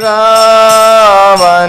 रावणचारी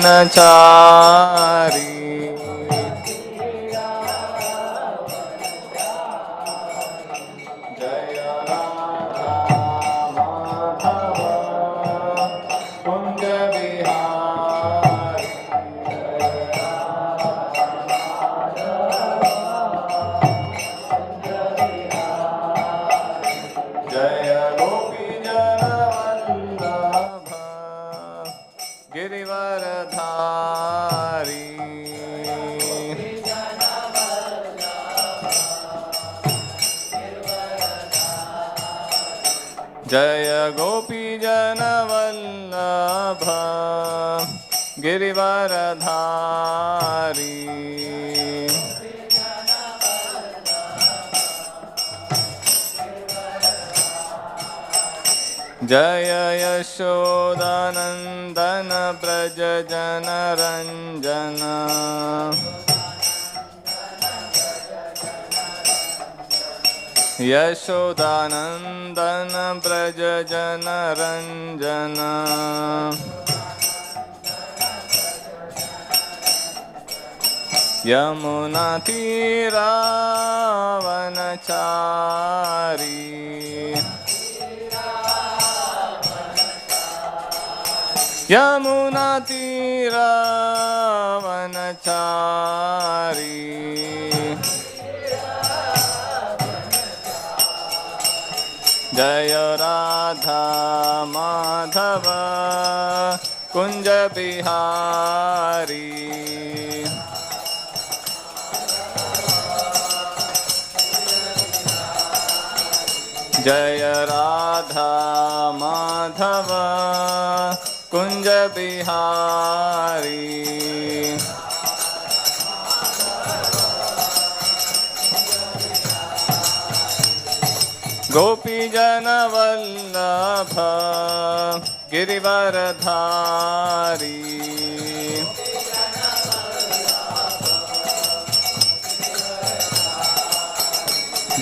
जय गोपी जन वल्लभ गिरिवरधारी जय यशोदानंदन ब्रज जन रंजन यशोदानंदन ब्रज जन रंजन यमुना तीरावनचारी यमुना तीरावनचारी जय राधा माधव कुंज बिहारी जय राधा माधव कुंज बिहारी गोपी जन वल्लभ गिरिवरधारी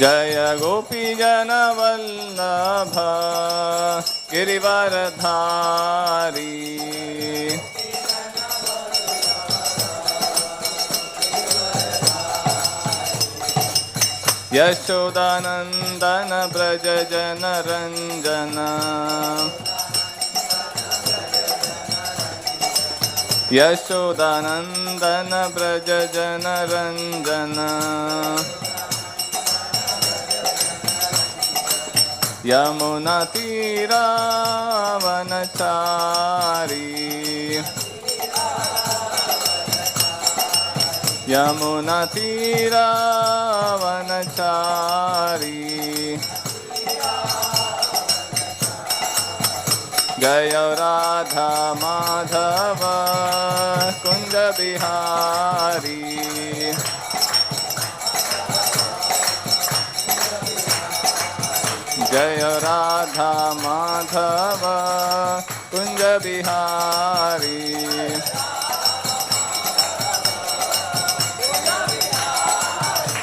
जय गोपी जन वल्लभ गिरिवरधारी यशोदानंदन ब्रज जन रंजन यशोदानंदन ब्रज जन रंजन यमुना तीरावनचारी यमुना तीरावनचारी जय राधा माधव कुंज बिहारी जय राधा माधव कुंज बिहारी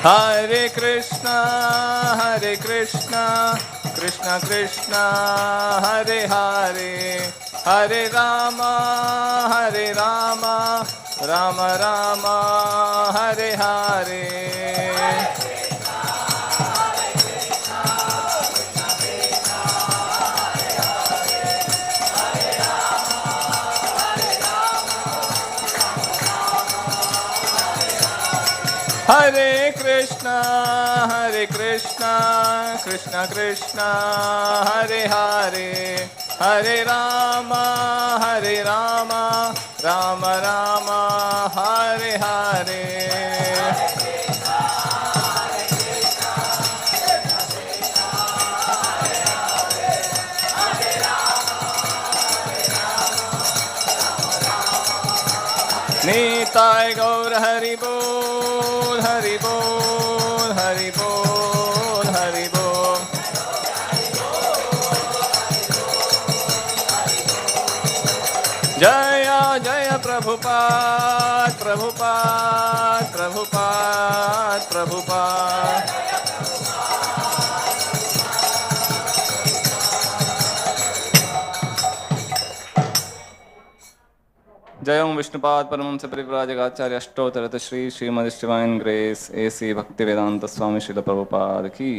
हरे कृष्णा कृष्ण कृष्ण हरे हरे हरे राम राम राम हरे हरे हरे कृष्णा कृष्ण कृष्ण हरे हरे हरे राम राम राम हरे हरे नीताय गौर हरि बोल हरि बोल हरि बोल हरि बोल जय जय प्रभुपाद प्रभुपाद प्रभुपाद प्रभुपाद जय Om Vishnupada Paramahamsa Parivrajakacharya Ashtottara Shri Srimad divine grace AC Bhaktivedanta Swami Srila Prabhupada की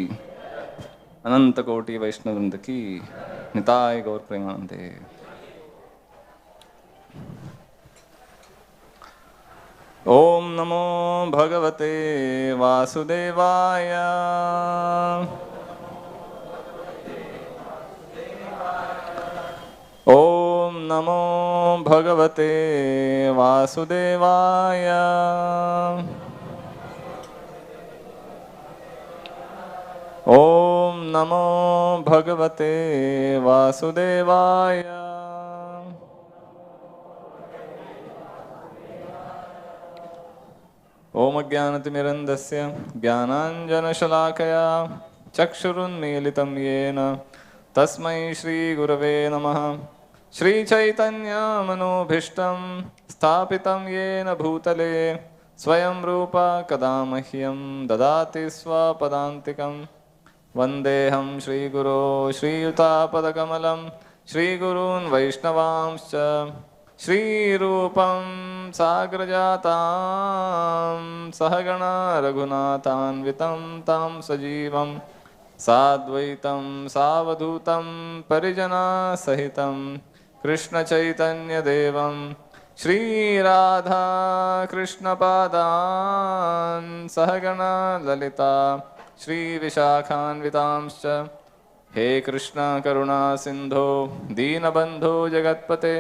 अनंत कोटि वैष्णव वृंद की निताय गौर प्रेमानंदे। ओम नमो भगवते वासुदेवाय। ओम नमो भगवते वासुदेवाय। ओम नमो भगवते वासुदेवाय। ओम अज्ञानतिमिरन्धस्य ज्ञानाञ्जनशलाकया चक्षुरुन्मीलितं येन तस्मै श्रीगुरवे नमः। श्रीचैतन्यमनोभीष्टं स्थापितं येन भूतले स्वयं रूप कदा मह्यं ददाति स्वपदान्तिकं। वन्देऽहं श्रीगुरो श्रीयुतापदकमलं श्रीगुरून् वैष्णवांश्च श्रीरूपं साग्रजातां सहगणा रघुनाथान्वितं तं सजीवं साद्वैतं सावधूतं परिजनसहितं कृष्णचैतन्यदेवं श्रीराधा कृष्णपादान् सहगणा ललिता श्रीविशाखान्वितांश्च। हे कृष्ण करुणा सिंधो दीनबंधो जगत्पते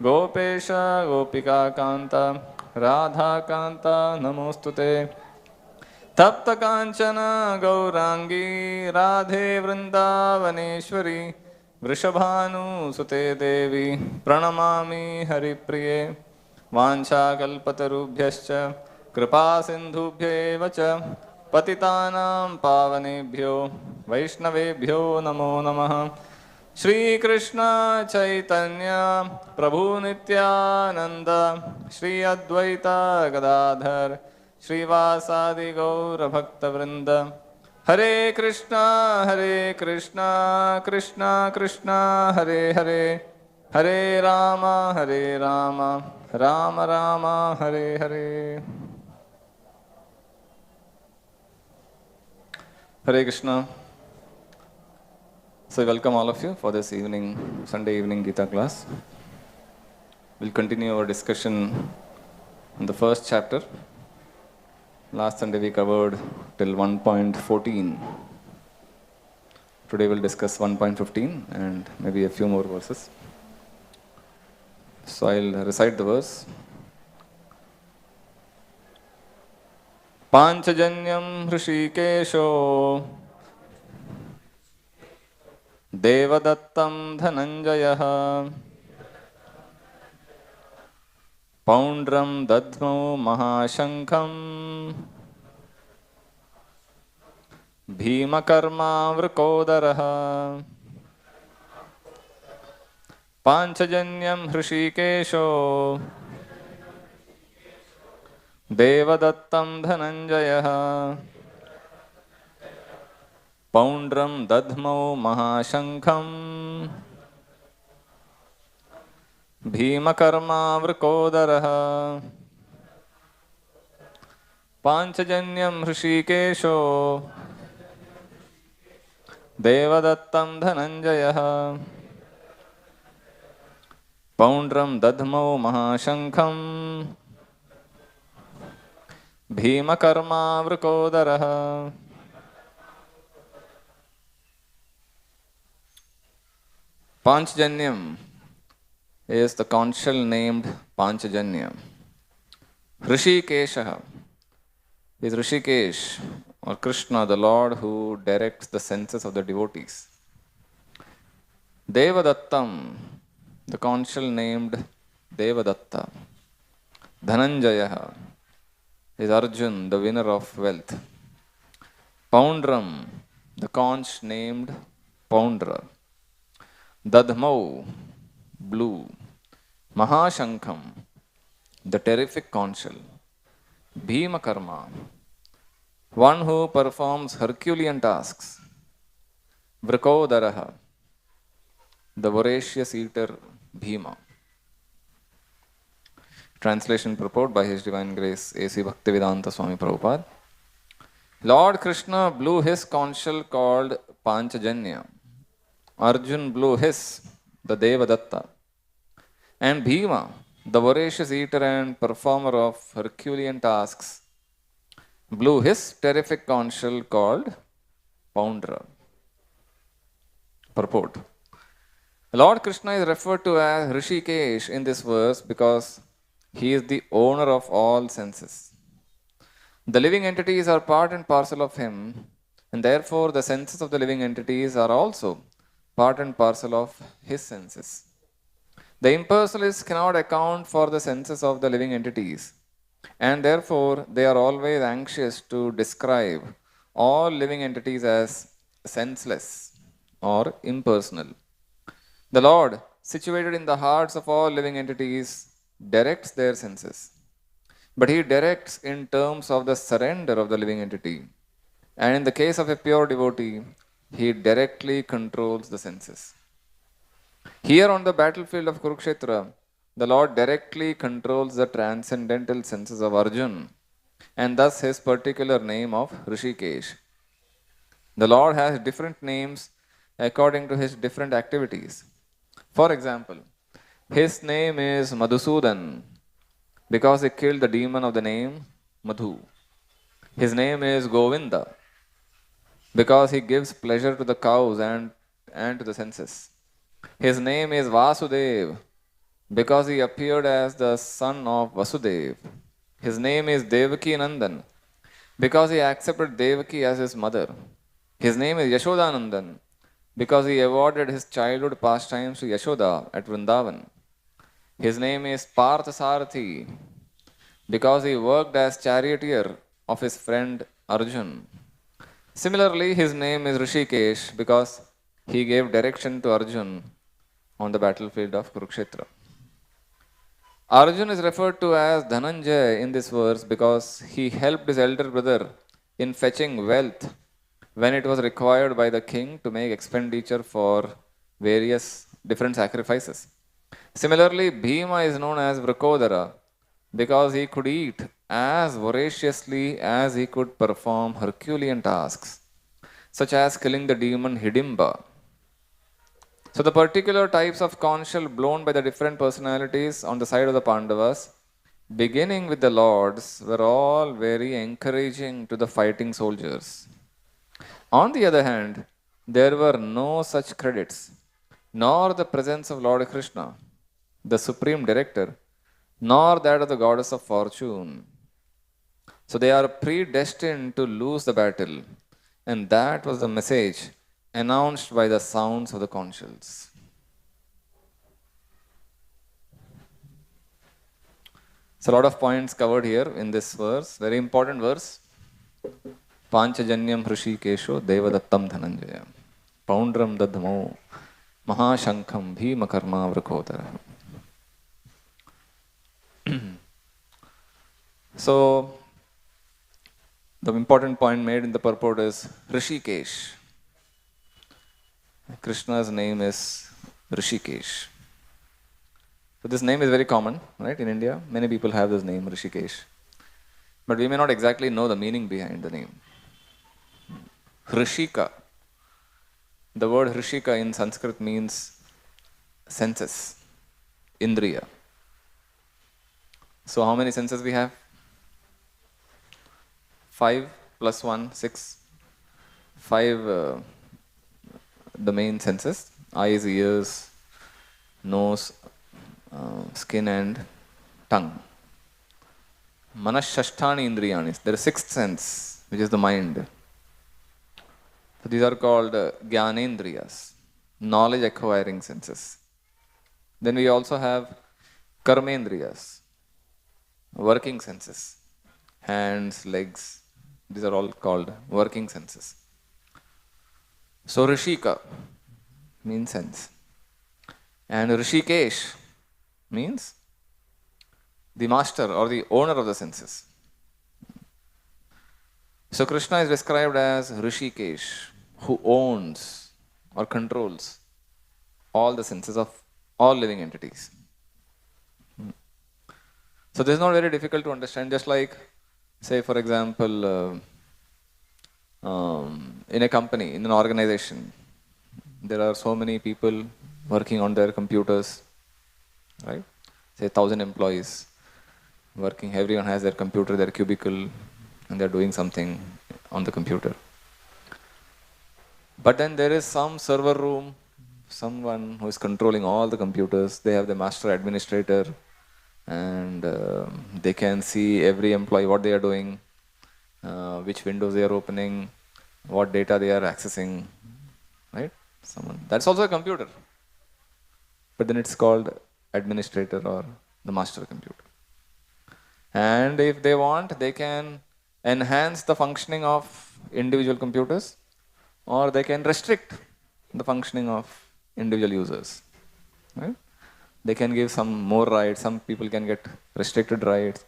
गोपेश गोपिका कांता राधा कांता नमोस्तुते। तप्त कांचन गौरांगी राधे वृंदावनेश्वरी वृषभानुसुते देवी प्रणमामि हरिप्रिये। वाञ्छाकल्पतरुभ्यश्च कृपा सिन्धुभ्येव च पतितानां पावनेभ्यो वैष्णवेभ्यो नमो नमः। श्रीकृष्ण चैतन्य प्रभु नित्यानंद श्री अद्वैत गदाधर श्रीवासादि गौर भक्तवृंद। हरे Krishna Krishna Krishna Hare Hare Hare Ram Ram Ram Hare Hare. Hare Krishna. So I welcome all of you for this evening, Sunday evening Gita class. We'll continue our discussion on the first chapter. Last Sunday we covered till 1.14. Today we'll discuss 1.15 and maybe a few more verses. So I'll recite the verse. पांचजन्यं हृषीकेशो देवदत्तं Dhananjay पौण्ड्रं दध्मौ महाशङ्खं भीमकर्मावृकोदरः। पांचजन्यं हृषीकेशो देवदत्तं Dhananjay पौण्ड्रं दध्मौ महाशङ्खं भीमकर्मावृकोदरः। पांचजन्यं हृषीकेशो देवदत्तं Dhananjay पौण्ड्रं दध्मौ महाशङ्खं भीमकर्मावृकोदरः। Panchajanyam is the conch shell named Panchajanya. Hrishikesha is Rishikesh or Krishna, the Lord who directs the senses of the devotees. Devadattam, the conch shell named Devadatta. Dhananjaya is Arjun, the winner of wealth. Poundram, the conch named Poundra. Dadhmau, blue. Mahashankham, the terrific conch shell. Bhimakarma, one who performs Herculean tasks. Vrikodaraha, the voracious eater Bhima. Translation purport by His Divine Grace A.C. Bhaktivedanta Swami Prabhupada. Lord Krishna blew his conch shell called Panchajanya. Arjun blew his, the Devadatta. And Bhima, the voracious eater and performer of Herculean tasks, blew his terrific conch shell called Poundra. Purport. Lord Krishna is referred to as Rishikesh in this verse because he is the owner of all senses. The living entities are part and parcel of him, and therefore the senses of the living entities are also part and parcel of his senses. The impersonalists cannot account for the senses of the living entities, and therefore they are always anxious to describe all living entities as senseless or impersonal. The Lord, situated in the hearts of all living entities, directs their senses. But he directs in terms of the surrender of the living entity. And in the case of a pure devotee, he directly controls the senses. Here on the battlefield of Kurukshetra, the Lord directly controls the transcendental senses of Arjun, and thus his particular name of Rishikesh. The Lord has different names according to his different activities. For example, his name is Madhusudan because he killed the demon of the name Madhu. His name is Govinda because he gives pleasure to the cows and to the senses. His name is Vasudev because he appeared as the son of Vasudev. His name is Devaki Nandan because he accepted Devaki as his mother. His name is Yashodanandan because he awarded his childhood pastimes to Yashoda at Vrindavan. His name is Parthasarathi because he worked as charioteer of his friend Arjun. Similarly, his name is Rishikesh because he gave direction to Arjun on the battlefield of Kurukshetra. Arjun is referred to as Dhananjay in this verse because he helped his elder brother in fetching wealth when it was required by the king to make expenditure for various different sacrifices. Similarly, Bhima is known as Vrakodara because he could eat as voraciously as he could perform Herculean tasks, such as killing the demon Hidimba. So the particular types of conch shell blown by the different personalities on the side of the Pandavas, beginning with the lords, were all very encouraging to the fighting soldiers. On the other hand, there were no such credits, nor the presence of Lord Krishna, the supreme director, nor that of the goddess of fortune. So they are predestined to lose the battle, and that was the message announced by the sounds of the conch shells. So a lot of points covered here in this verse, very important verse. Panchajanyam Hrishikesho Devadattam Dhananjaya Poundram Dadhamo Mahashankham Bhima Karma Vrakodara. So, the important point made in the purport is Rishikesh. Krishna's name is Rishikesh. So this name is very common, right? In India, many people have this name, Rishikesh. But we may not exactly know the meaning behind the name. Hrishika. The word Hrishika in Sanskrit means senses, Indriya. So how many senses we have? 5 plus 1, 6. 5 the main senses, eyes, ears, nose, skin and tongue. Manashashtani indriyani. There is 6th sense, which is the mind. So these are called Gyanendriyas, knowledge acquiring senses. Then we also have Karmendriyas, working senses. Hands, legs, these are all called working senses. So Rishika means sense. And Rishikesh means the master or the owner of the senses. So Krishna is described as Rishikesh, who owns or controls all the senses of all living entities. So this is not very difficult to understand. Just like, say for example, in a company, in an organization, there are so many people working on their computers, right? Say 1,000 employees working, everyone has their computer, their cubicle, and they're doing something on the computer. But then there is some server room, someone who is controlling all the computers. They have the master administrator, and they can see every employee, what they are doing, which windows they are opening, what data they are accessing, right? Someone that's also a computer, but then it's called administrator or the master computer. And if they want, they can enhance the functioning of individual computers, or they can restrict the functioning of individual users, right? They can give some more rights. Some people can get restricted rights.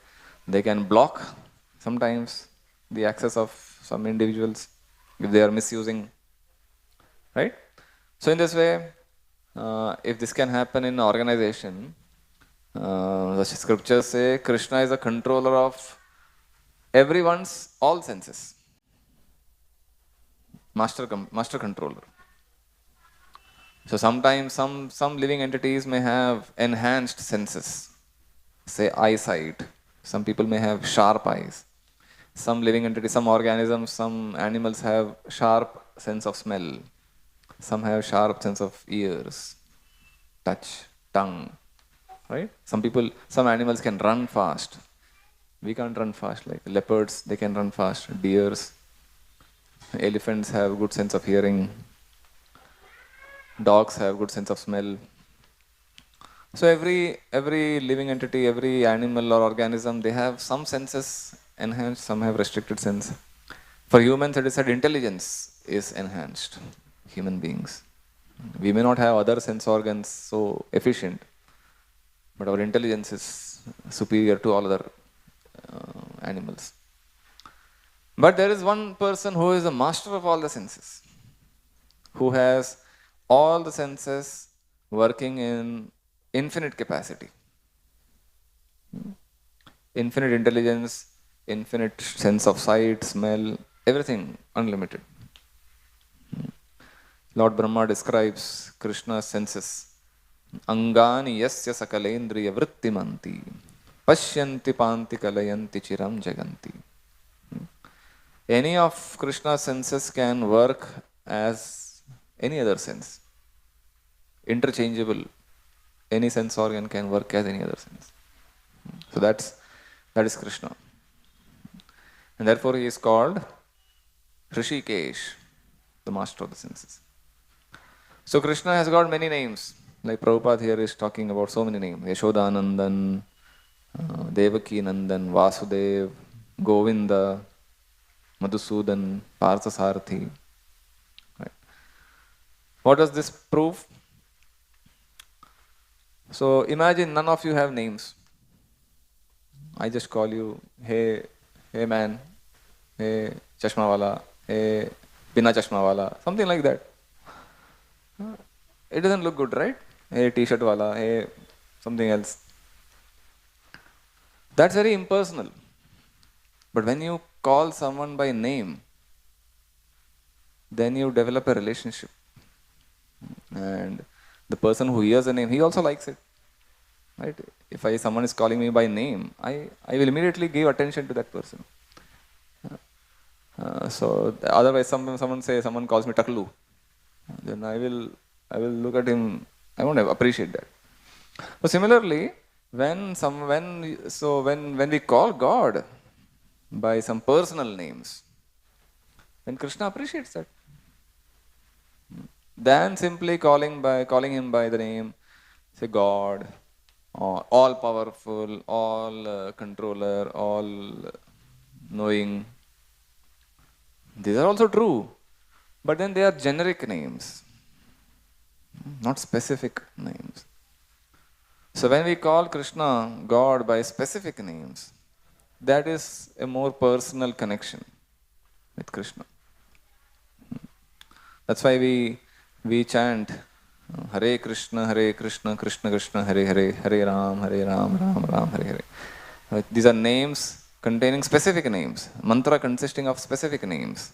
They can block sometimes the access of some individuals if they are misusing, right? So in this way, if this can happen in an organization, the scriptures say Krishna is a controller of everyone's all senses, master controller. So sometimes some living entities may have enhanced senses, say eyesight. Some people may have sharp eyes. Some living entities, some organisms, some animals have sharp sense of smell. Some have sharp sense of ears, touch, tongue, right? Some animals can run fast. We can't run fast. Like leopards, they can run fast. Deers, elephants have good sense of hearing. Dogs have good sense of smell. So every living entity, every animal or organism, they have some senses enhanced, some have restricted sense. For humans, it is said intelligence is enhanced. Human beings, we may not have other sense organs so efficient, but our intelligence is superior to all other animals. But there is one person who is the master of all the senses, who has all the senses working in infinite capacity. Infinite intelligence, infinite sense of sight, smell, everything unlimited. Lord Brahma describes Krishna's senses. Angani yasya sakalendriya vrittimanti pashyanti panti kalayanti chiram jaganti. Any of Krishna's senses can work as any other sense. Interchangeable. Any sense organ can work as any other sense. So that is Krishna. And therefore he is called Hrishikesh, the master of the senses. So Krishna has got many names. Like Prabhupada here is talking about so many names. Yashodanandan, Devaki Nandan, Vasudev, Govinda, Madhusudan, Parthasarathi. Right. What does this prove? So imagine none of you have names. I just call you, hey man, hey chashmawala, hey bina chashmawala, something like that. It doesn't look good, right? Hey t-shirt wala, hey something else. That's very impersonal. But when you call someone by name, then you develop a relationship. And the person who hears the name, he also likes it. Right? If someone is calling me by name, I will immediately give attention to that person. So otherwise someone calls me Taklu, then I will look at him, I won't appreciate that. So similarly, when we call God by some personal names, then Krishna appreciates that. Than simply calling him by the name, say God, or all powerful, all controller, all knowing. These are also true, but then they are generic names, not specific names. So when we call Krishna God by specific names, that is a more personal connection with Krishna. That's why we chant Hare Krishna, Krishna Krishna, Hare Hare, Hare Ram, Ram Ram, Hare Hare. These are names containing specific names, mantra consisting of specific names.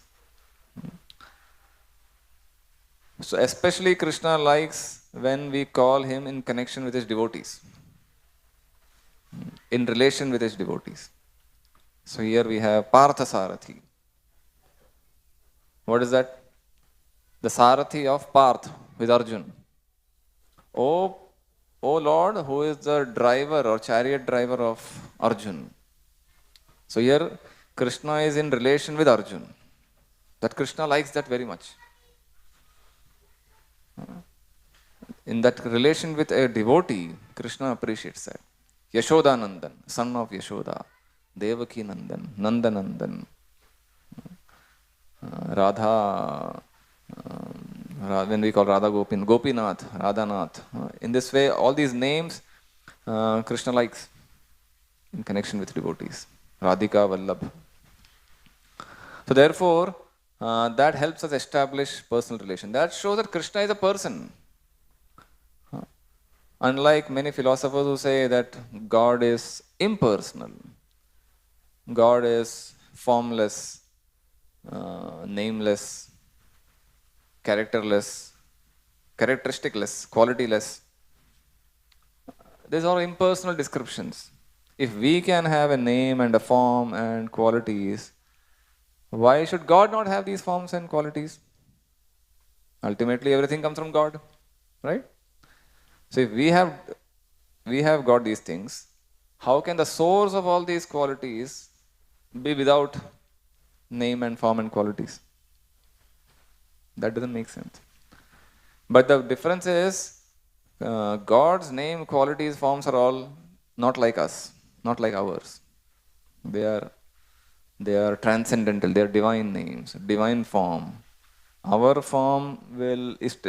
So especially Krishna likes when we call him in connection with his devotees, in relation with his devotees. So here we have Partha Sarathi. What is that? The Sarathi of Parth with Arjun. O Lord, who is the driver or chariot driver of Arjun. So here Krishna is in relation with Arjun. That Krishna likes that very much. In that relation with a devotee, Krishna appreciates that. Yashoda Nandan, son of Yashoda. Devaki Nandan, Nandanandan. Radha, when we call Radha Gopinath, Radhanath. In this way, all these names Krishna likes in connection with devotees. Radhika, Vallabh. So therefore, that helps us establish personal relation. That shows that Krishna is a person. Unlike many philosophers who say that God is impersonal, God is formless, nameless, characterless, characteristicless, qualityless. These are impersonal descriptions. If we can have a name and a form and qualities, why should God not have these forms and qualities? Ultimately, everything comes from God, right? So if we have got these things, how can the source of all these qualities be without name and form and qualities? That doesn't make sense. But the difference is God's name, qualities, forms are all not like us, not like ours. They are transcendental, they are divine names, divine form. Our form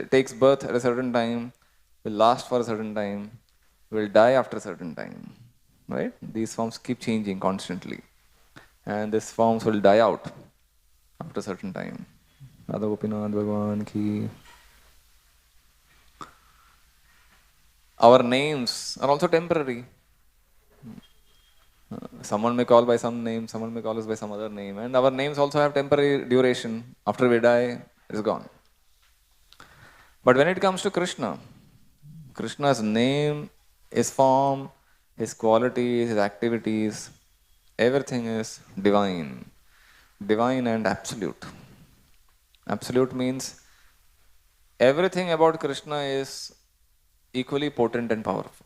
takes birth at a certain time, will last for a certain time, will die after a certain time. Right? These forms keep changing constantly. And these forms will die out after a certain time. Radha Gopinath Bhagavan ki. Our names are also temporary. Someone may call by some name, someone may call us by some other name. And our names also have temporary duration. After we die, it's gone. But when it comes to Krishna, Krishna's name, his form, his qualities, his activities, everything is divine. Divine and absolute. Absolute means everything about Krishna is equally potent and powerful.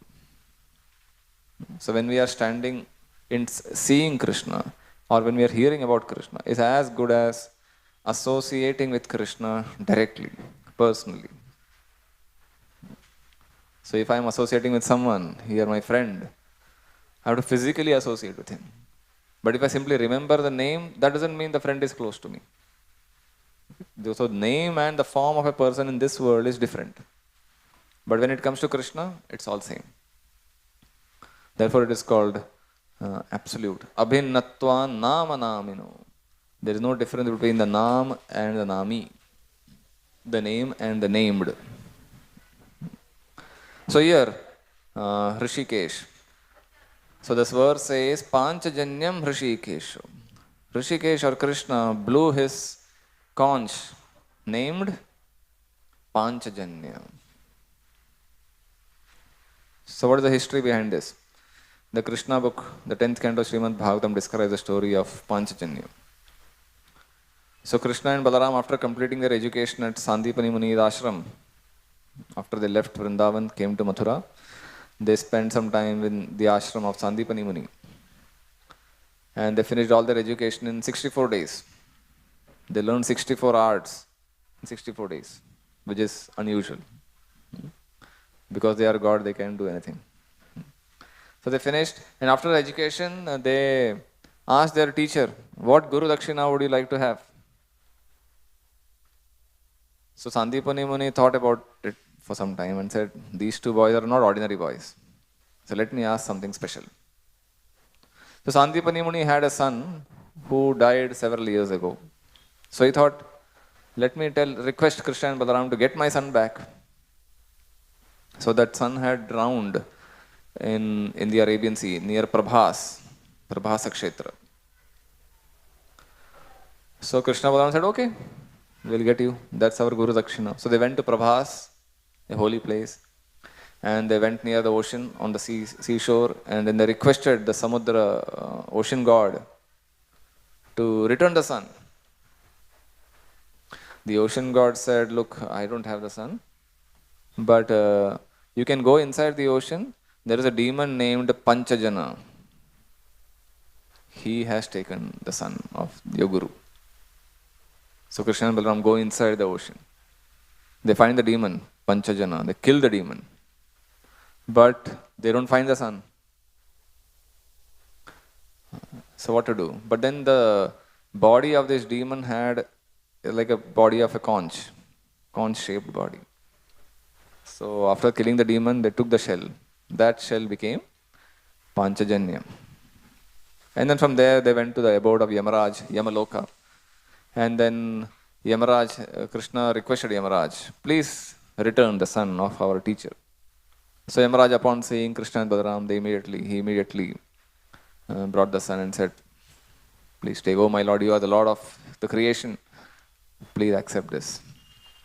So when we are standing in seeing Krishna, or when we are hearing about Krishna, is as good as associating with Krishna directly, personally. So if I am associating with someone, here my friend, I have to physically associate with him. But if I simply remember the name, that doesn't mean the friend is close to me. So name and the form of a person in this world is different. But when it comes to Krishna, it's all same. Therefore it is called absolute. Abhinnatva nama namino. There is no difference between the nam and the nami. The name and the named. So here, Rishikesh. So this verse says, Panchajanyam Rishikeshu. Rishikesh or Krishna blew his conch, named Panchajanya. So what is the history behind this? The Krishna book, the 10th canto Srimad Bhagavatam describes the story of Panchajanya. So Krishna and Balaram, after completing their education at Sandipani Muni's ashram, after they left Vrindavan, came to Mathura, they spent some time in the ashram of Sandipani Muni. And they finished all their education in 64 days. They learned 64 arts in 64 days, which is unusual. Because they are God, they can do anything. So they finished, and after education, they asked their teacher, what Guru Dakshina would you like to have? So Sandipani Muni thought about it for some time and said, these two boys are not ordinary boys. So let me ask something special. So Sandipani Muni had a son who died several years ago. So he thought, let me request Krishna and Balaram to get my son back. So that son had drowned in the Arabian Sea near Prabhas. Prabhasa Kshetra. So Krishna Balaram said, okay, we'll get you. That's our Guru Dakshina. So they went to Prabhas, a holy place, and they went near the ocean on the seashore, and then they requested the Samudra, ocean god, to return the sun. The ocean god said, look, I don't have the sun, but you can go inside the ocean. There is a demon named Panchajana. He has taken the son of your Guru. So Krishna and Balaram go inside the ocean. They find the demon, Panchajana. They kill the demon. But they don't find the sun. So what to do? But then the body of this demon had like a body of a conch-shaped body. So after killing the demon, they took the shell. That shell became Panchajanya. And then from there, they went to the abode of Yamaraj, Yamaloka. And then Yamaraj, Krishna requested Yamaraj, please return the son of our teacher. So Yamaraj, upon seeing Krishna and Balaram, he immediately brought the son and said, please take, oh my lord, you are the lord of the creation. Please accept this.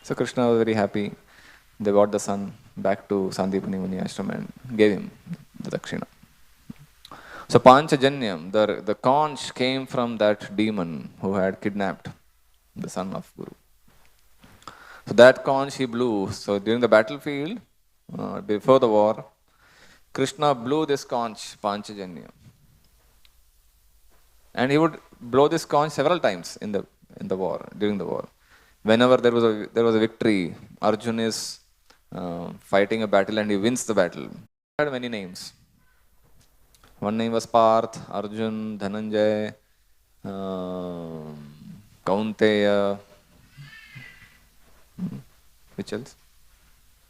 So Krishna was very happy. They brought the son back to Sandipani Muni Ashram and gave him the Dakshina. So Panchajanyam, the conch came from that demon who had kidnapped the son of Guru. So that conch he blew. So during the battlefield, before the war, Krishna blew this conch, Panchajanyam. And he would blow this conch several times in the war, during the war. Whenever there was a victory, Arjun is fighting a battle and he wins the battle. He had many names. One name was Parth, Arjun, Dhananjay, Kaunteya, which else?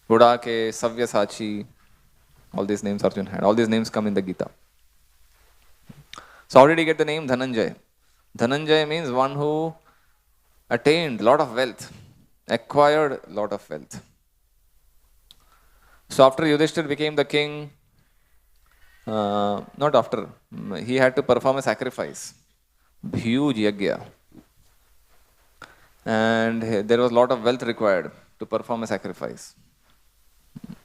Budake, Savyasachi, all these names Arjun had. All these names come in the Gita. So how did he get the name Dhananjay? Dhananjay means one who attained lot of wealth, acquired lot of wealth. So after Yudhishthir became the king, not after, he had to perform a sacrifice, huge yajna. And there was a lot of wealth required to perform a sacrifice.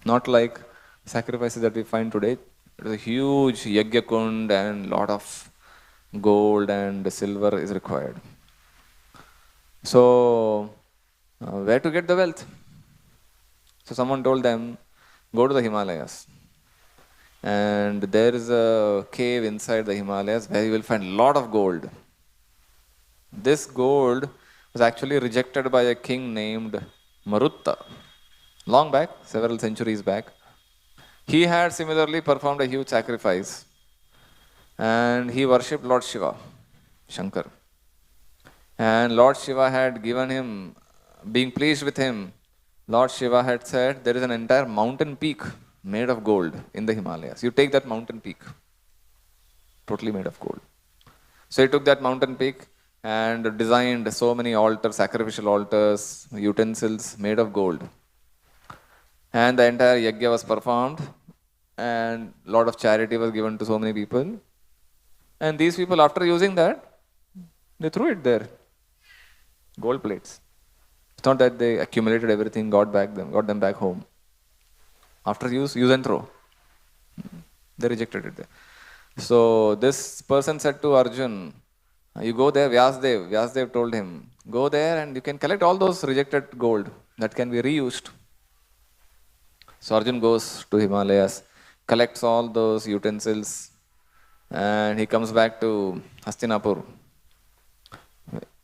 Not like sacrifices that we find today. It was a huge yajna kund and lot of gold and silver is required. So, where to get the wealth? So someone told them, go to the Himalayas. And there is a cave inside the Himalayas where you will find a lot of gold. This gold was actually rejected by a king named Marutta. Long back, several centuries back. He had similarly performed a huge sacrifice. And he worshipped Lord Shiva, Shankar. And Lord Shiva had given him, being pleased with him, Lord Shiva had said, there is an entire mountain peak made of gold in the Himalayas. You take that mountain peak, totally made of gold. So he took that mountain peak and designed so many altars, sacrificial altars, utensils made of gold. And the entire yajna was performed and a lot of charity was given to so many people. And these people, after using that, they threw it there. Gold plates. It's not that they accumulated everything, got them back home. After use and throw. They rejected it there. So this person said to Arjun, you go there, Vyasdev told him, go there and you can collect all those rejected gold that can be reused. So Arjun goes to Himalayas, collects all those utensils and he comes back to Hastinapur.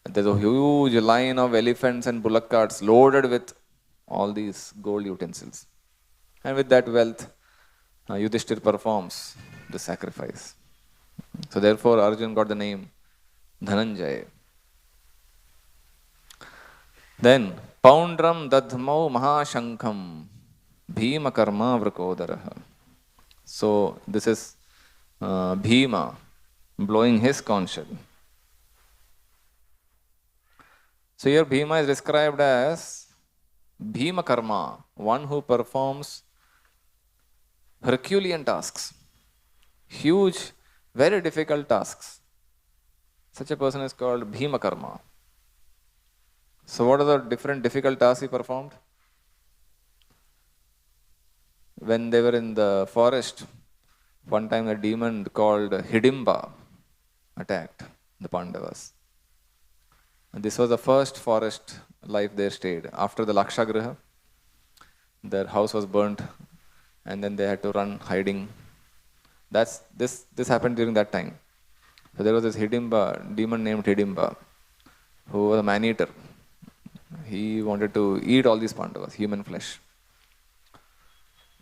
There's a huge line of elephants and bullock carts loaded with all these gold utensils. And with that wealth, Yudhishthir performs the sacrifice. So therefore Arjun got the name Dhananjaya. Then, Poundram Dadhmau Mahashankham Bhima Karma Vrakodaraha. So this is Bhima blowing his conch shell. So here Bhima is described as Bhima Karma, one who performs Herculean tasks, huge Very difficult tasks. Such a person is called Bhima Karma. So what are the different difficult tasks he performed? When they were in the forest, one time a demon called Hidimba attacked the Pandavas. And this was the first forest life they stayed. After the Lakshagriha, their house was burnt and then they had to run hiding. This happened during that time. So there was this Hidimba, demon named Hidimba, who was a man-eater. He wanted to eat all these Pandavas, human flesh.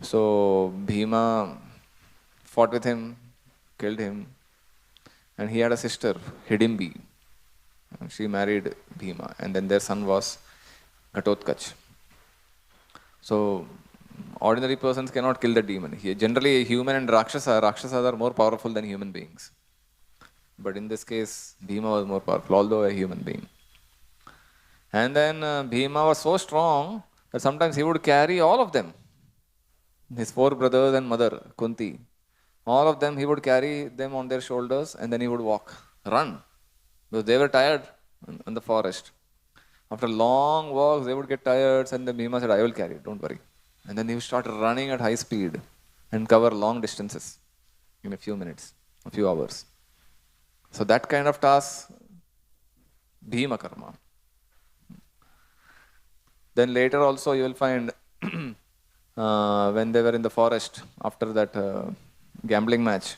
So Bhima fought with him, killed him, and he had a sister, Hidimbi. She married Bhima, and then their son was Ghatotkach. So ordinary persons cannot kill the demon. Generally, a human and Rakshasas are more powerful than human beings. But in this case, Bhima was more powerful, although a human being. And then Bhima was so strong that sometimes he would carry all of them. His 4 brothers and mother, Kunti. All of them, he would carry them on their shoulders and then he would walk, run. Because they were tired in the forest. After long walks, they would get tired and then Bhima said, I will carry it, don't worry. And then he would start running at high speed and cover long distances in a few minutes, a few hours. So that kind of task, Bhima Karma. Then later also you will find when they were in the forest after that gambling match.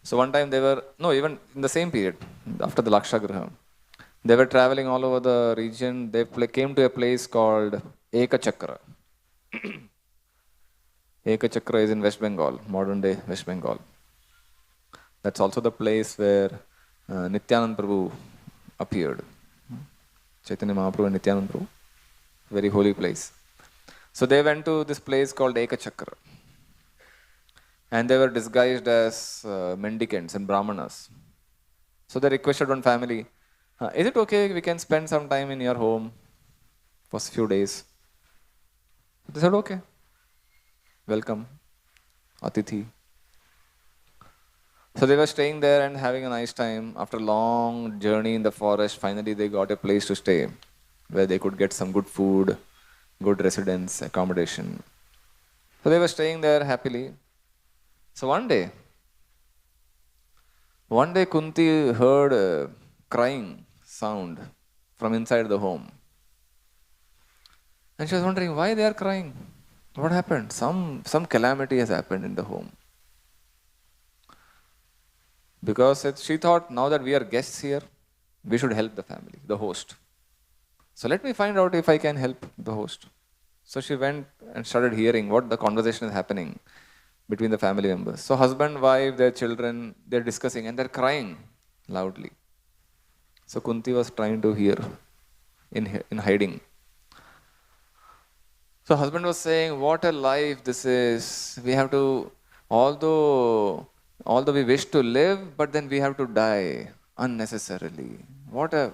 So one time they were, no, even in the same period, after the Lakshagriha, they were traveling all over the region. They came to a place called ISKCON. ISKCON is in West Bengal, modern day West Bengal. That's also the place where Nityanand Prabhu appeared. Chaitanya Mahaprabhu and Nityanand Prabhu. Very holy place. So they went to this place called ISKCON. And they were disguised as mendicants and brahmanas. So they requested one family, is it okay we can spend some time in your home for a few days? They said, okay, welcome, Atithi. So they were staying there and having a nice time. After a long journey in the forest, finally they got a place to stay where they could get some good food, good residence, accommodation. So they were staying there happily. So one day Kunti heard a crying sound from inside the home. And she was wondering why they are crying. What happened? Some calamity has happened in the home. Because she thought, now that we are guests here, we should help the family, the host. So let me find out if I can help the host. So she went and started hearing what the conversation is happening between the family members. So husband, wife, their children, they're discussing and they're crying loudly. So Kunti was trying to hear in hiding. So husband was saying, what a life this is. We have to, although we wish to live, but then we have to die unnecessarily. What a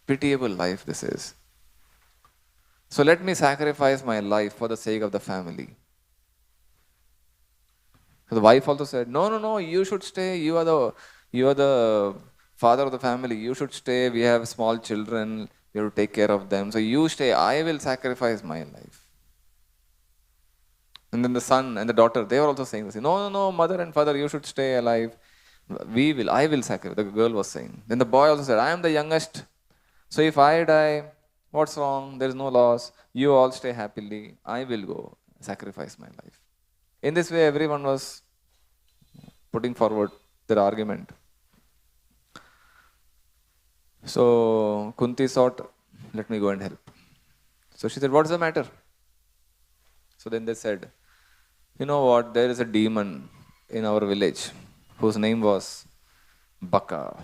pitiable life this is. So let me sacrifice my life for the sake of the family. So the wife also said, no, you should stay. You are the father of the family. You should stay. We have small children. We have to take care of them. So you stay. I will sacrifice my life. And then the son and the daughter, they were also saying this. No, mother and father, you should stay alive. I will sacrifice, the girl was saying. Then the boy also said, I am the youngest. So if I die, what's wrong? There is no loss. You all stay happily. I will go sacrifice my life. In this way, everyone was putting forward their argument. So Kunti thought, let me go and help. So she said, what's the matter? So then they said, you know what, there is a demon in our village whose name was Bakasur.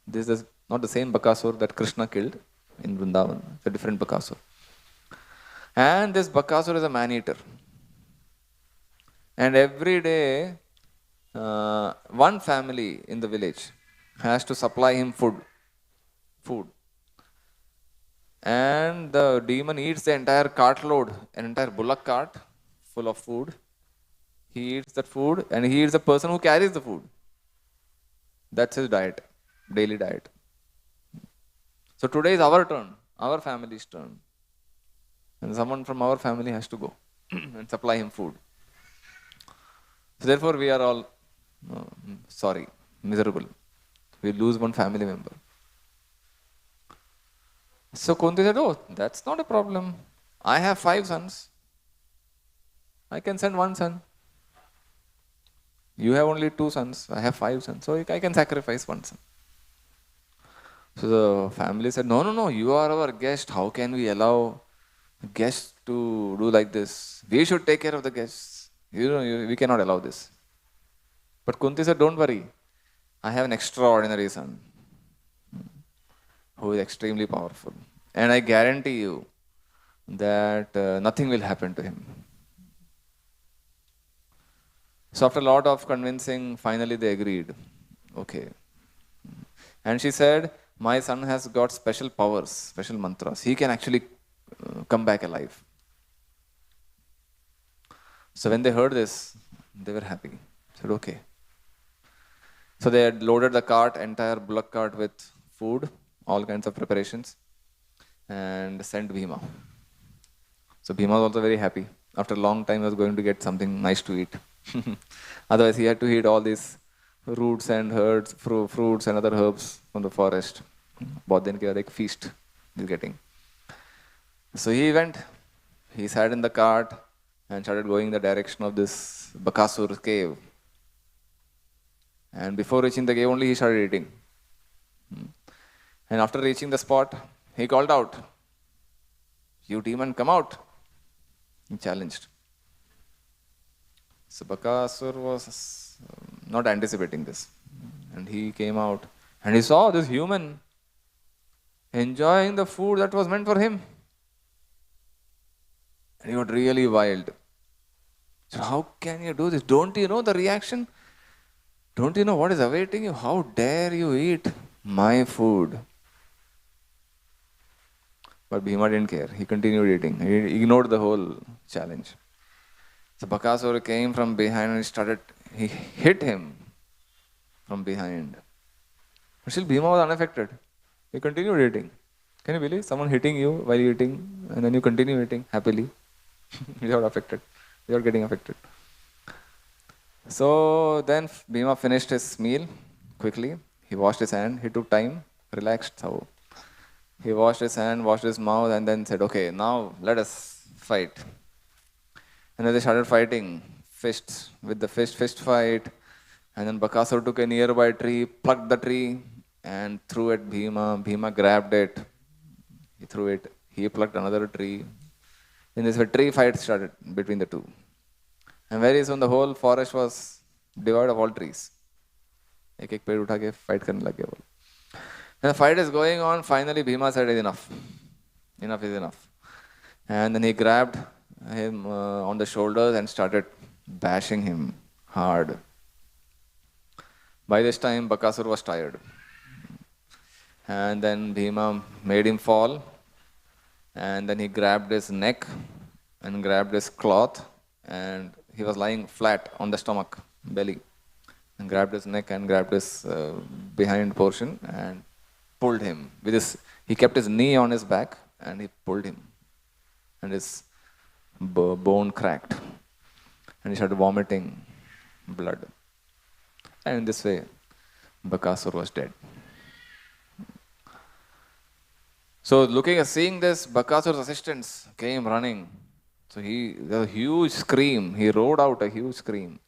This is not the same Bakasur that Krishna killed in Vrindavan. It's a different Bakasur. And this Bakasur is a man-eater. And every day, one family in the village has to supply him food. And the demon eats the entire cartload, an entire bullock cart full of food, He eats that food and he is the person who carries the food. That's his diet, daily diet. So today is our turn, our family's turn. And someone from our family has to go and supply him food. So therefore we are all miserable. We lose one family member. So Kunti said, oh, that's not a problem. I have 5 sons. I can send one son. You have only 2 sons. I have 5 sons. So I can sacrifice one son. So the family said, no, you are our guest. How can we allow guests to do like this? We should take care of the guests. We cannot allow this. But Kunti said, don't worry. I have an extraordinary son who is extremely powerful. And I guarantee you that nothing will happen to him. So after a lot of convincing, finally they agreed. Okay. And she said, my son has got special powers, special mantras. He can actually come back alive. So when they heard this, they were happy. Said, okay. So they had loaded the cart, entire bullock cart with food, all kinds of preparations, and sent Bhima. So Bhima was also very happy. After a long time, he was going to get something nice to eat. Otherwise, he had to eat all these roots and herbs, fruits and other herbs from the forest. Bahut din ke like feast he's getting. So he went. He sat in the cart and started going in the direction of this Bakasur cave. And before reaching the cave only, he started eating. And after reaching the spot, he called out, "You demon, come out!" He challenged. So Bakasur was not anticipating this. And he came out and he saw this human enjoying the food that was meant for him. And he got really wild. So how can you do this? Don't you know the reaction? Don't you know what is awaiting you? How dare you eat my food? But Bhima didn't care. He continued eating. He ignored the whole challenge. So Bakasura came from behind and he hit him from behind. But still Bhima was unaffected. He continued eating. Can you believe someone hitting you while eating and then you continue eating happily without getting affected? So then Bhima finished his meal quickly. He washed his hand. He took time, relaxed. So he washed his hand, washed his mouth, and then said, "Okay, now let us fight." And then they started fighting, fists with the fist fight. And then Bakasura took a nearby tree, plucked the tree, and threw at Bhima. Bhima grabbed it. He threw it. He plucked another tree. In this way, tree fight started between the two. And very soon the whole forest was devoid of all trees. एक पेड़ उठा के fight करने लगे वो. And the fight is going on. Finally, Bhima said, "Enough. Enough is enough." And then he grabbed him on the shoulders and started bashing him hard. By this time, Bakasura was tired. And then Bhima made him fall. And then he grabbed his neck and grabbed his cloth. And he was lying flat on the stomach, belly. And grabbed his neck and grabbed his behind portion and pulled him. He kept his knee on his back and he pulled him. And his bone cracked. And he started vomiting blood. And in this way, Bakasura was dead. So seeing this, Bakasura's assistants came running. So there was a huge scream. He roared out a huge scream.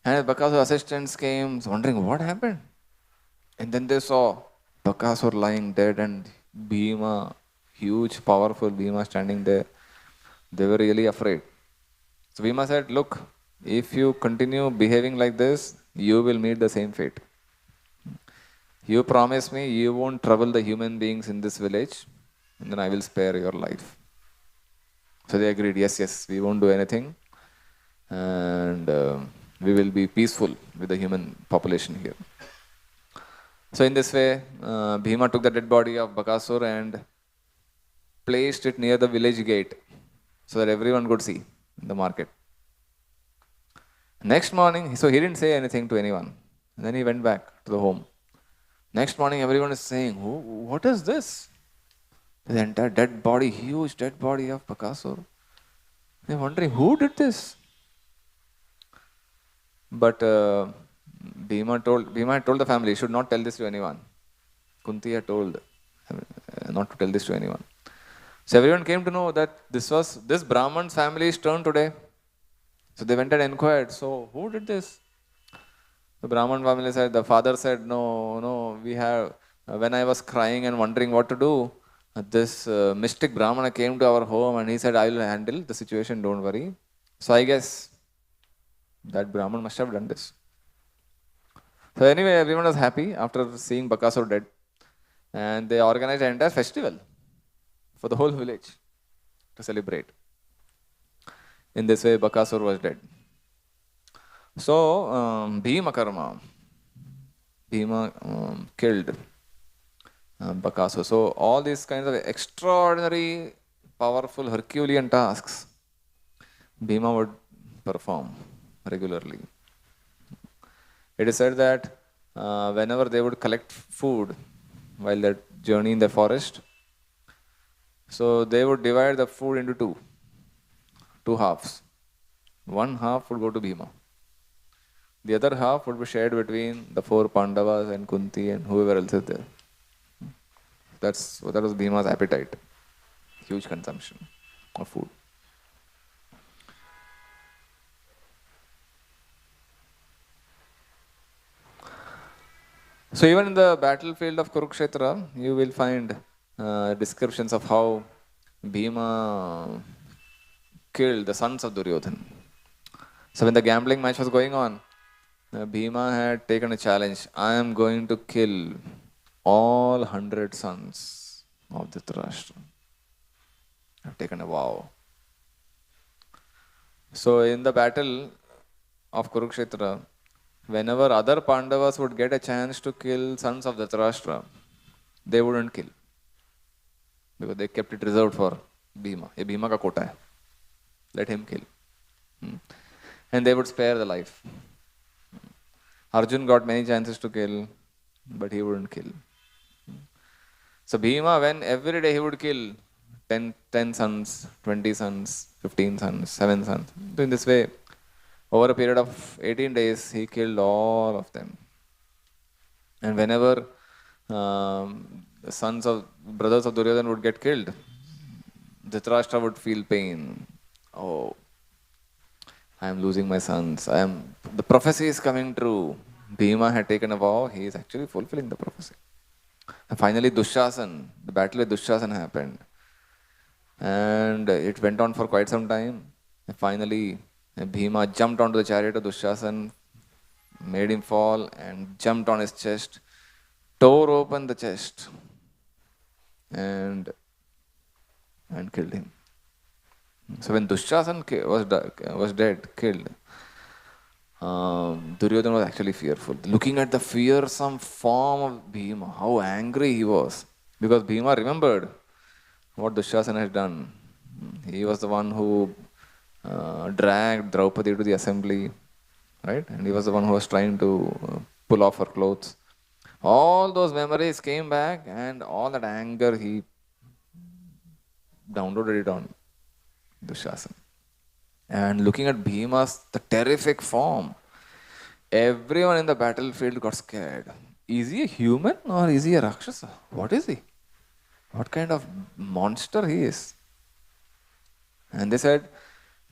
And Bakasura's assistants came wondering what happened. And then they saw Bakasura lying dead and Bhima, huge, powerful Bhima standing there. They were really afraid. So Bhima said, "Look, if you continue behaving like this, you will meet the same fate. You promise me you won't trouble the human beings in this village, and then I will spare your life." So they agreed, yes, we won't do anything, and we will be peaceful with the human population here. So in this way, Bhima took the dead body of Bakasura and placed it near the village gate so that everyone could see in the market. Next morning, so he didn't say anything to anyone. And then he went back to the home. Next morning, everyone is saying, what is this? The entire dead body, huge dead body of Bakasur. They're wondering, who did this? But Bhima had told the family, you should not tell this to anyone. Kunti had told not to tell this to anyone. So everyone came to know that this Brahman's family's turn today. So they went and inquired, so who did this? The Brahman family said, the father said, no, we have, when I was crying and wondering what to do, this mystic Brahmana came to our home and he said, I will handle the situation, don't worry. So I guess that Brahman must have done this. So anyway, everyone was happy after seeing Bakasur dead. And they organized an entire festival for the whole village to celebrate. In this way, Bakasur was dead. So, Bhima Karma. Bhima killed Bakasur. So, all these kinds of extraordinary, powerful, Herculean tasks, Bhima would perform regularly. It is said that whenever they would collect food while their journey in the forest, so they would divide the food into two halves. One half would go to Bhima. The other half would be shared between the 4 Pandavas and Kunti and whoever else is there. That was Bhima's appetite. Huge consumption of food. So even in the battlefield of Kurukshetra, you will find descriptions of how Bhima killed the sons of Duryodhana. So when the gambling match was going on, Bhima had taken a challenge. I am going to kill all 100 sons of Dhritarashtra. I have taken a vow. So in the battle of Kurukshetra, whenever other Pandavas would get a chance to kill sons of Dhritarashtra, they wouldn't kill. Because they kept it reserved for Bhima. Ye Bhima ka kota hai. Let him kill. And they would spare the life. Arjun got many chances to kill, but he wouldn't kill. So Bhima, when every day he would kill 10 sons, 20 sons, 15 sons, 7 sons. So in this way, over a period of 18 days, he killed all of them. And whenever the brothers of Duryodhana would get killed, Dhritarashtra would feel pain. Oh, I am losing my sons. The prophecy is coming true. Bhima had taken a vow. He is actually fulfilling the prophecy. And finally, the battle with Dushasana happened. And it went on for quite some time. And finally, Bhima jumped onto the chariot of Dushasana, made him fall and jumped on his chest, tore open the chest and killed him. So when Dushasana was dead, killed, Duryodhana was actually fearful. Looking at the fearsome form of Bhima, how angry he was. Because Bhima remembered what Dushasana had done. He was the one who dragged Draupadi to the assembly, right? And he was the one who was trying to pull off her clothes. All those memories came back and all that anger, he downloaded it on Dushasana. And looking at Bhima's the terrific form, everyone in the battlefield got scared. Is he a human or is he a Rakshasa? What is he? What kind of monster he is? And they said,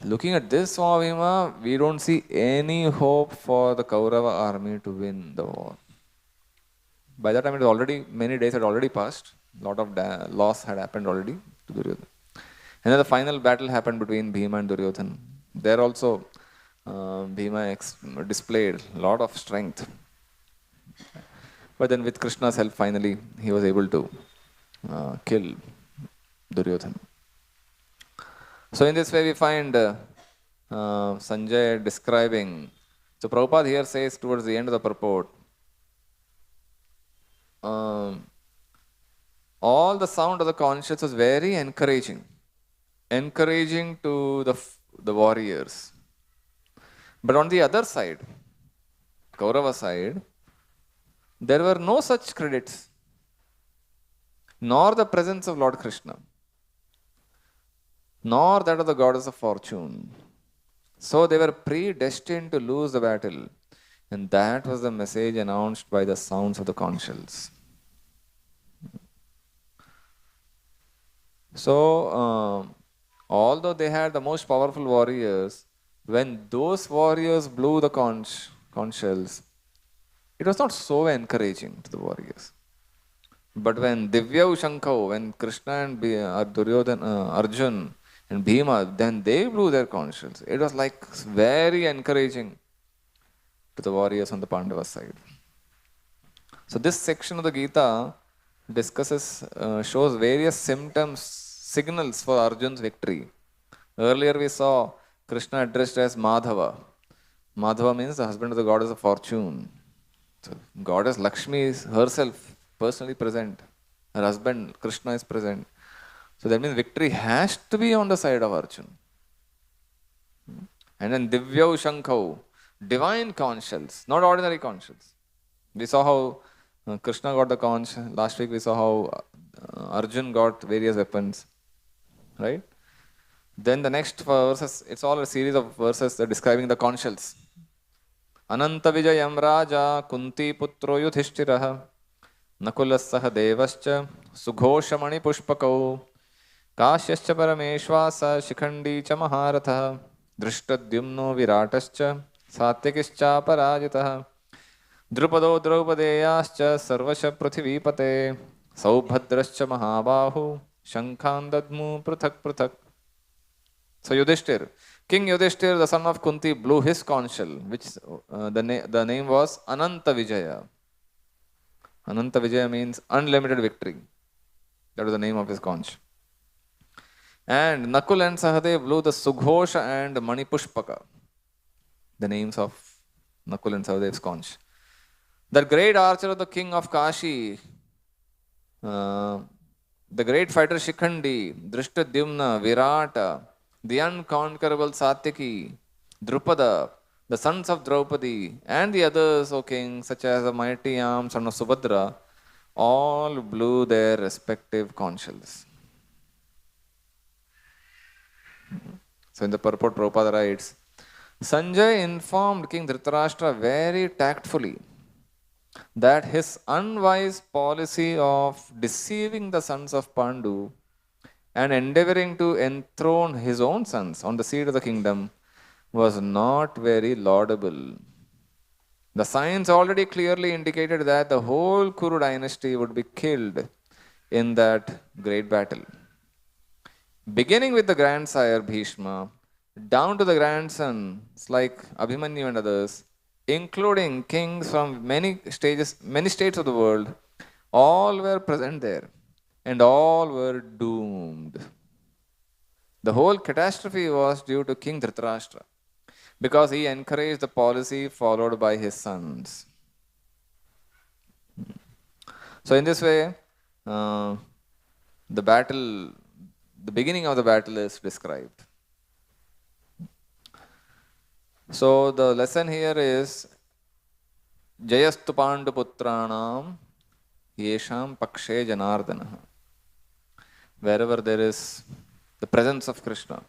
looking at this form of Bhima, we don't see any hope for the Kaurava army to win the war. By that time, many days had already passed. A lot of loss had happened already to Duryodhana. And then the final battle happened between Bhima and Duryodhana. There also, Bhima displayed a lot of strength. But then with Krishna's help, finally, he was able to kill Duryodhana. So in this way, we find Sanjay describing. So Prabhupada here says towards the end of the purport, all the sound of the conscience was very encouraging to the warriors. But on the other side, Kaurava side, there were no such credits, nor the presence of Lord Krishna, nor that of the goddess of fortune. So they were predestined to lose the battle. And that was the message announced by the sounds of the conch shells. So, although they had the most powerful warriors, when those warriors blew the conch shells, it was not so encouraging to the warriors. But when Divya Shankau, when Krishna and Arjun and Bhima, then they blew their conch shells. It was like very encouraging to the warriors on the Pandava side. So this section of the Gita discusses, shows various signals for Arjun's victory. Earlier we saw Krishna addressed as Madhava. Madhava means the husband of the goddess of fortune. So goddess Lakshmi is herself personally present. Her husband Krishna is present. So that means victory has to be on the side of Arjun. And then Divyau Shankau, divine conch shells, not ordinary conch shells. We saw how Krishna got the conch. Last week we saw how Arjun got various weapons. Right? Then the next verses, it's all a series of verses describing the conch shells. Ananta Vijayam Raja Kunti Putro Yudhishthiraha Nakulassaha Devascha Sughoshamani Pushpakau Kashyascha Parameshwasa Shikhandi Cha Maharatha Drishtadyumno Viratascha Satyakischa Parajitaha Drupado Draupadeyascha Sarvasha Prithivipate Saubhadrascha Mahabahu Shankhan Dadmu Prathak Prathak. So Yudhishthir, King Yudhishthir, the son of Kunti, blew his conch shell, which the name was Ananta Vijaya. Ananta Vijaya means unlimited victory. That was the name of his conch. And Nakul and Sahadev blew the Sughosha and Manipushpaka, the names of Nakul and Sahadev's conch. The great archer of the king of Kashi, the great fighter Shikhandi, Drishtadyumna, Virata, the unconquerable Satyaki, Drupada, the sons of Draupadi, and the others, O king, such as the mighty arm, son of Subhadra, all blew their respective conch shells. So in the purport, Prabhupada writes, Sanjay informed King Dhritarashtra very tactfully that his unwise policy of deceiving the sons of Pandu and endeavoring to enthrone his own sons on the seat of the kingdom was not very laudable. The signs already clearly indicated that the whole Kuru dynasty would be killed in that great battle. Beginning with the grandsire Bhishma, down to the grandsons like Abhimanyu and others, including kings from many states of the world, all were present there. And all were doomed. The whole catastrophe was due to King Dhritarashtra because he encouraged the policy followed by his sons. So in this way, the beginning of the battle is described. So the lesson here is Jayastu Pandu Putranam Yesham Pakshe Janardana. Wherever there is the presence of Krishna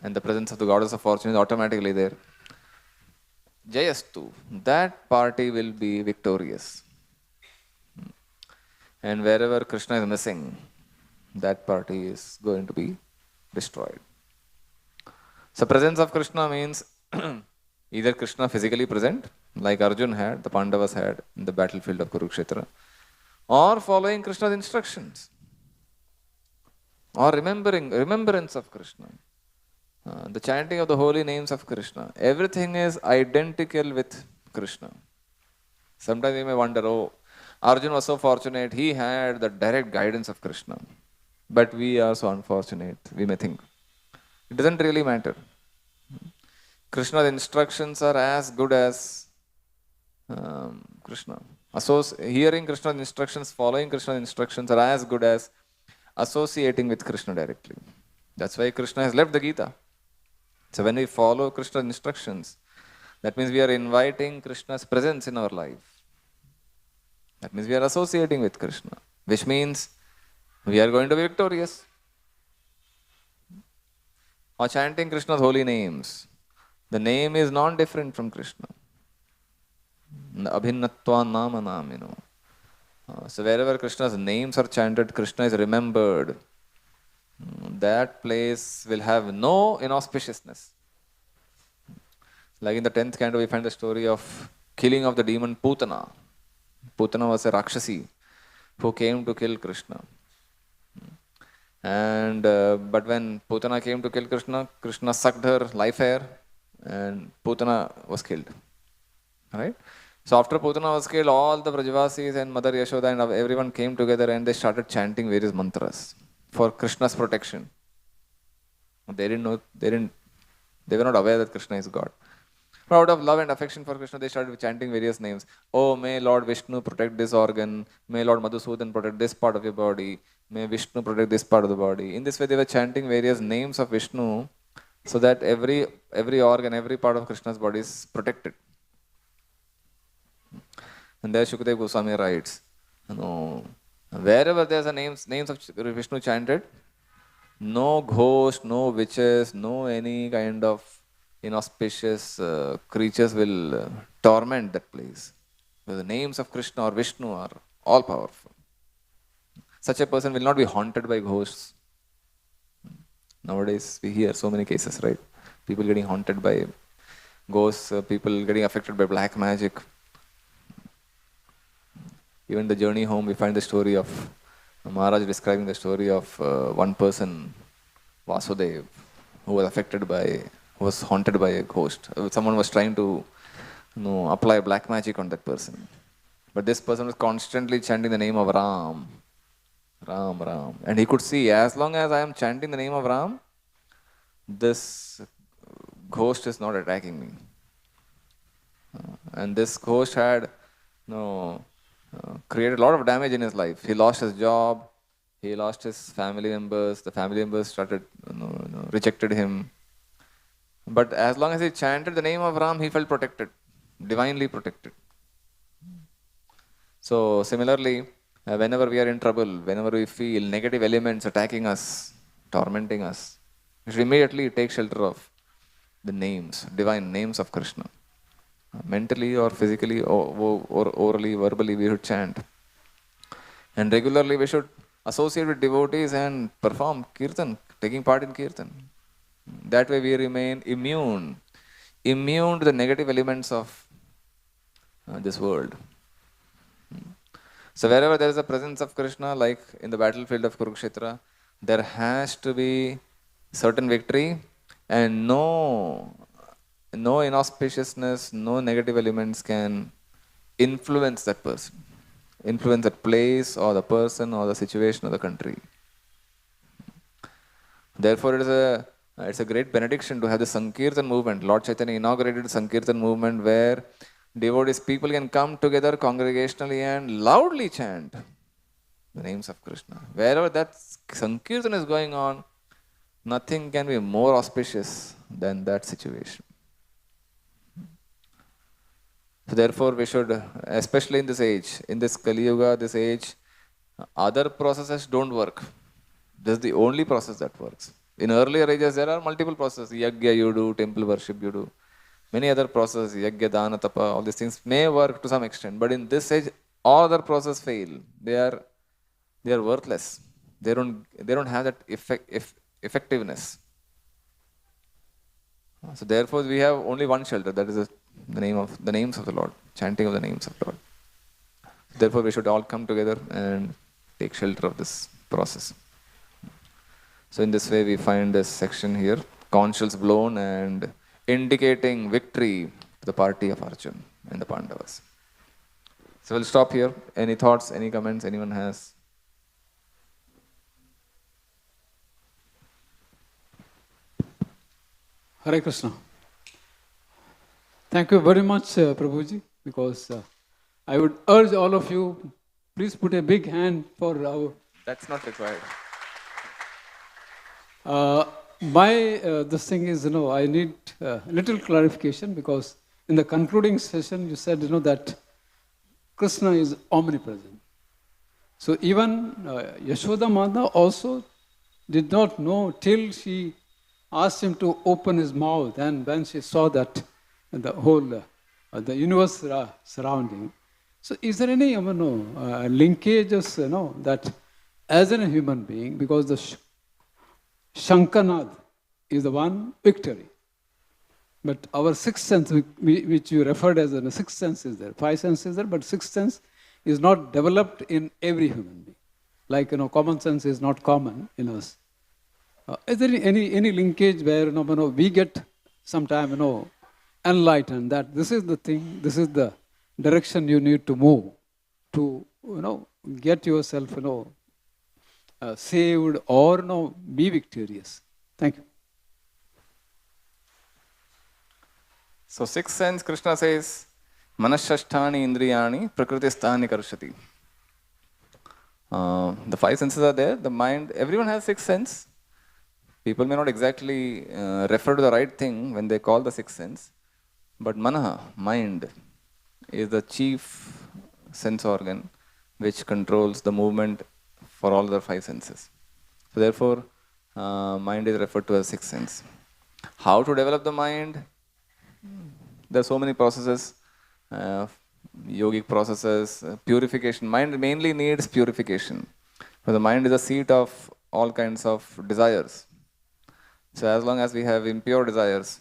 and the presence of the goddess of fortune is automatically there. Jayastu, that party will be victorious. And wherever Krishna is missing, that party is going to be destroyed. So presence of Krishna means either Krishna physically present, like Arjun had, the Pandavas had in the battlefield of Kurukshetra, or following Krishna's instructions, or remembrance of Krishna, the chanting of the holy names of Krishna. Everything is identical with Krishna. Sometimes we may wonder, oh, Arjun was so fortunate, he had the direct guidance of Krishna. But we are so unfortunate, we may think. It doesn't really matter. Krishna's instructions are as good as Krishna. Hearing Krishna's instructions, following Krishna's instructions are as good as associating with Krishna directly. That's why Krishna has left the Gita. So when we follow Krishna's instructions, that means we are inviting Krishna's presence in our life. That means we are associating with Krishna, which means we are going to be victorious. Or chanting Krishna's holy names. The name is not different from Krishna. Abhinatva nama namino. So wherever Krishna's names are chanted, Krishna is remembered. That place will have no inauspiciousness. Like in the 10th canto, we find the story of killing of the demon Putana. Putana was a Rakshasi who came to kill Krishna. And but when Putana came to kill Krishna, Krishna sucked her life air and Putana was killed. Right? So after Putana was killed, all the Brajavasis and Mother Yashoda and everyone came together and they started chanting various mantras for Krishna's protection. They didn't know, they were not aware that Krishna is God. But out of love and affection for Krishna, they started chanting various names. Oh, may Lord Vishnu protect this organ. May Lord Madhusudan protect this part of your body. May Vishnu protect this part of the body. In this way, they were chanting various names of Vishnu so that every organ, every part of Krishna's body is protected. And there Shukadeva Goswami writes, wherever there's a names of Vishnu chanted, no ghost, no witches, no any kind of inauspicious creatures will torment that place. Because the names of Krishna or Vishnu are all powerful. Such a person will not be haunted by ghosts. Nowadays we hear so many cases, right? People getting haunted by ghosts, people getting affected by black magic. Even the journey home, we find the story of Maharaj describing the story of one person, Vasudev, who was haunted by a ghost. Someone was trying to apply black magic on that person. But this person was constantly chanting the name of Ram. Ram, Ram. And he could see, as long as I am chanting the name of Ram, this ghost is not attacking me. And this ghost had created a lot of damage in his life. He lost his job, he lost his family members, the family members started, rejected him. But as long as he chanted the name of Ram, he felt protected, divinely protected. So similarly, whenever we are in trouble, whenever we feel negative elements attacking us, tormenting us, we should immediately take shelter of the names, divine names of Krishna. Mentally or physically or orally, verbally, we should chant. And regularly we should associate with devotees and perform kirtan, taking part in kirtan. That way we remain immune to the negative elements of this world. So wherever there is a presence of Krishna, like in the battlefield of Kurukshetra, there has to be certain victory and no inauspiciousness, no negative elements can influence that person, influence that place or the person or the situation or the country. Therefore, it's a great benediction to have the Sankirtan movement. Lord Chaitanya inaugurated the Sankirtan movement where devotees, people can come together congregationally and loudly chant the names of Krishna. Wherever that Sankirtan is going on, nothing can be more auspicious than that situation. So therefore we should, especially in this age, in this Kali Yuga, this age, other processes don't work. This is the only process that works. In earlier ages, there are multiple processes. Yagya you do, temple worship you do. Many other processes, Yagya, Dana, Tapa, all these things may work to some extent. But in this age, all other processes fail. They are worthless. They don't have that effectiveness. So therefore we have only one shelter, that is the names of the Lord, chanting of the names of the Lord. Therefore we should all come together and take shelter of this process. So in this way we find this section here, conch shells blown and indicating victory to the party of Arjuna and the Pandavas. So we'll stop here. Any thoughts, any comments anyone has? Hare Krishna. Thank you very much, Prabhuji, because I would urge all of you, please put a big hand for our... That's not required. this thing is, I need a little clarification, because in the concluding session you said, that Krishna is omnipresent. So even Yashoda Mata also did not know till she asked him to open his mouth, and when she saw that the whole the universe surrounding. So is there any linkages, that as a human being, because the Shankanad is the one victory. But our sixth sense, which you referred as a sixth sense, is there. Five senses is there, but sixth sense is not developed in every human being. Like, common sense is not common in us. Is there any linkage where we get sometime enlightened that this is the thing, this is the direction you need to move to get yourself saved or be victorious? Thank you. So sixth sense, Krishna says, Manashasthani indriyani prakritisthani karshati. The five senses are there. The mind, everyone has sixth sense. People may not exactly refer to the right thing when they call the sixth sense. But manaha, mind, is the chief sense organ which controls the movement for all the five senses. So therefore, mind is referred to as sixth sense. How to develop the mind? There are so many processes, yogic processes, purification. Mind mainly needs purification. But the mind is the seat of all kinds of desires. So as long as we have impure desires,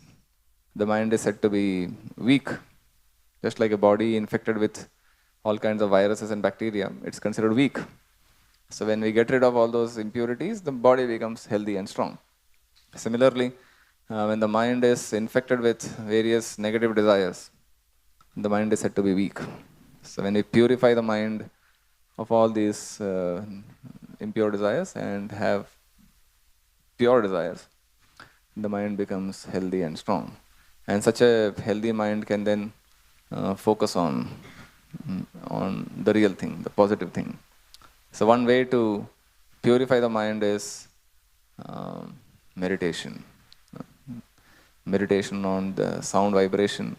the mind is said to be weak. Just like a body infected with all kinds of viruses and bacteria, it's considered weak. So when we get rid of all those impurities, the body becomes healthy and strong. Similarly, when the mind is infected with various negative desires, the mind is said to be weak. So when we purify the mind of all these impure desires and have pure desires, the mind becomes healthy and strong. And such a healthy mind can then focus on the real thing, the positive thing. So one way to purify the mind is meditation. Meditation on the sound vibration,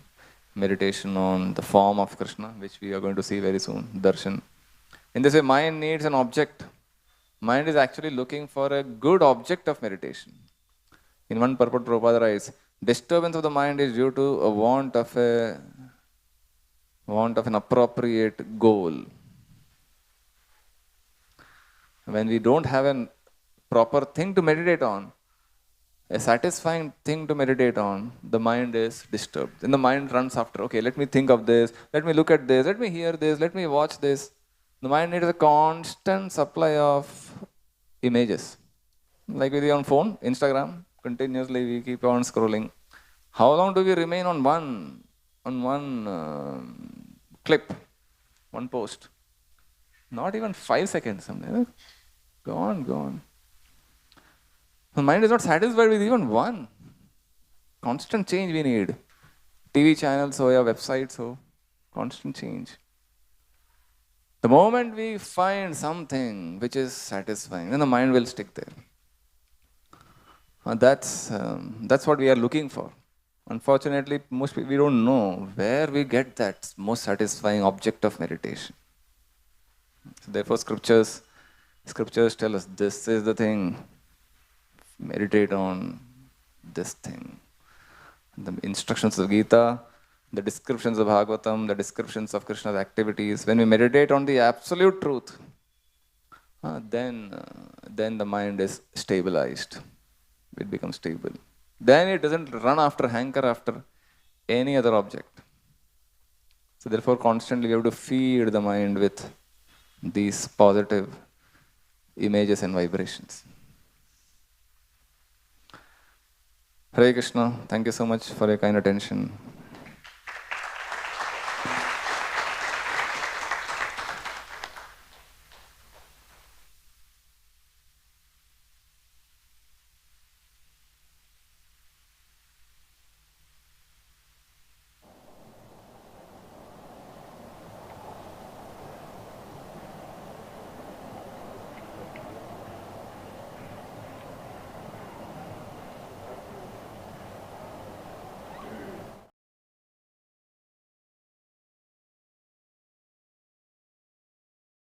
meditation on the form of Krishna, which we are going to see very soon, darshan. In this way, mind needs an object. Mind is actually looking for a good object of meditation. In one purport, Prabhupada writes, disturbance of the mind is due to a want of an appropriate goal. When we don't have a proper thing to meditate on, a satisfying thing to meditate on, the mind is disturbed. Then the mind runs after, okay, let me think of this, let me look at this, let me hear this, let me watch this. The mind needs a constant supply of images. Like with your phone, Instagram, continuously we keep on scrolling. How long do we remain on one clip, one post? Not even 5 seconds. Go on. The mind is not satisfied with even one. Constant change we need. TV channels, websites, constant change. The moment we find something which is satisfying, then the mind will stick there. That's what we are looking for. Unfortunately, most people, we don't know where we get that most satisfying object of meditation. So therefore, scriptures tell us this is the thing. Meditate on this thing. The instructions of Gita, the descriptions of Bhagavatam, the descriptions of Krishna's activities. When we meditate on the absolute truth, then the mind is stabilized. It becomes stable. Then it doesn't hanker after any other object. So therefore, constantly we have to feed the mind with these positive images and vibrations. Hare Krishna, thank you so much for your kind attention.